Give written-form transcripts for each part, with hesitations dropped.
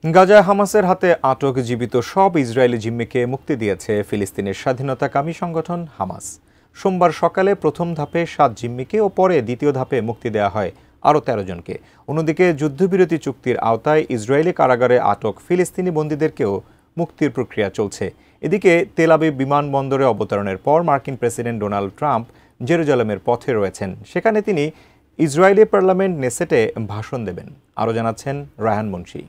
গাজায় হামাসের হাতে আটক জীবিত সব ইসরায়েলি জিম্মিকে মুক্তি দিয়েছে ফিলিস্তিনের স্বাধীনতাকামী সংগঠন হামাস। সোমবার সকালে প্রথম ধাপে 7 জিম্মিকে ও পরে দ্বিতীয় ধাপে মুক্তি দেওয়া হয় আরও 13 জনকে। অন্যদিকে যুদ্ধবিরতি চুক্তির আওতায় ইসরায়েলি কারাগারে আটক ফিলিস্তিনি বন্দীদেরকেও মুক্তির প্রক্রিয়া চলছে। এদিকে তেল আবিব বিমানবন্দরে অবতরণের পর মার্কিন প্রেসিডেন্ট ডোনাল্ড ট্রাম্প জেরুজালেমের পথে রয়েছেন। সেখানে তিনি ইসরায়েলি পার্লামেন্ট নেসেটে ভাষণ দেবেন। আরও জানাচ্ছেন রায়হান মুন্সি।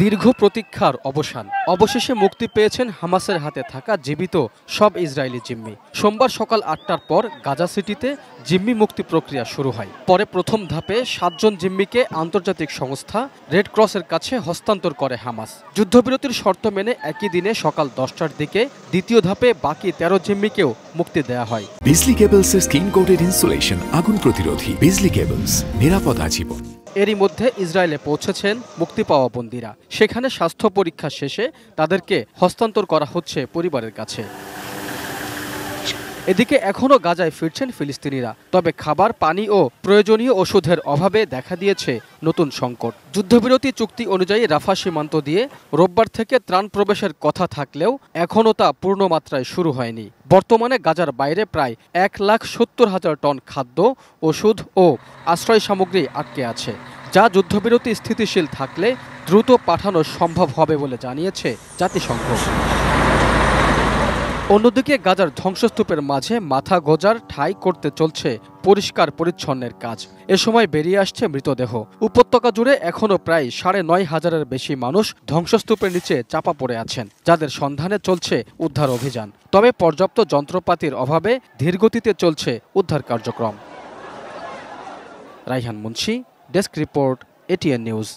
দীর্ঘ প্রতীক্ষার অবসান, অবশেষে মুক্তি পেয়েছেন হামাসের হাতে থাকা জীবিত সব ইসরায়েলি জিম্মি। সোমবার সকাল 8টার পর গাজা সিটিতে জিম্মি মুক্তি প্রক্রিয়া শুরু হয়। পরে প্রথম ধাপে 7 জন জিম্মিকে আন্তর্জাতিক সংস্থা রেড ক্রসের কাছে হস্তান্তর করে হামাস। যুদ্ধবিরতির শর্ত মেনে একই দিনে সকাল 10টার দিকে দ্বিতীয় ধাপে বাকি 13 জিম্মিকেও মুক্তি দেওয়া হয়। বিজলি কেবলসের স্কিন কোটেড ইনসুলেশন আগুন প্রতিরোধী। বিজলি কেবলস, নিরাপদ আজীবন। এরই মধ্যে ইসরায়েলে পৌঁছেছেন মুক্তি পাওয়া বন্দীরা। সেখানে স্বাস্থ্য পরীক্ষা শেষে তাদেরকে হস্তান্তর করা হচ্ছে পরিবারের কাছে। এদিকে এখনও গাজায় ফিরছেন ফিলিস্তিনিরা, তবে খাবার, পানি ও প্রয়োজনীয় ওষুধের অভাবে দেখা দিয়েছে নতুন সংকট। যুদ্ধবিরতি চুক্তি অনুযায়ী রাফা সীমান্ত দিয়ে রোববার থেকে ত্রাণ প্রবেশের কথা থাকলেও এখনও তা পূর্ণমাত্রায় শুরু হয়নি। বর্তমানে গাজার বাইরে প্রায় 1,70,000 টন খাদ্য, ওষুধ ও আশ্রয় সামগ্রী আটকে আছে, যা যুদ্ধবিরতি স্থিতিশীল থাকলে দ্রুত পাঠানো সম্ভব হবে বলে জানিয়েছে জাতিসংঘ। অন্যদিকে গাজার ধ্বংসস্তূপের মাঝে মাথা গোজার ঠাঁই করতে চলছে পরিষ্কার পরিচ্ছন্নের কাজ। এ সময় বেরিয়ে আসছে মৃতদেহ। উপত্যকা জুড়ে এখনও প্রায় 9,500-এর বেশি মানুষ ধ্বংসস্তূপের নিচে চাপা পড়ে আছেন, যাদের সন্ধানে চলছে উদ্ধার অভিযান। তবে পর্যাপ্ত যন্ত্রপাতির অভাবে ধীরগতিতে চলছে উদ্ধার কার্যক্রম। Raihan Munshi, desk report, ATN news.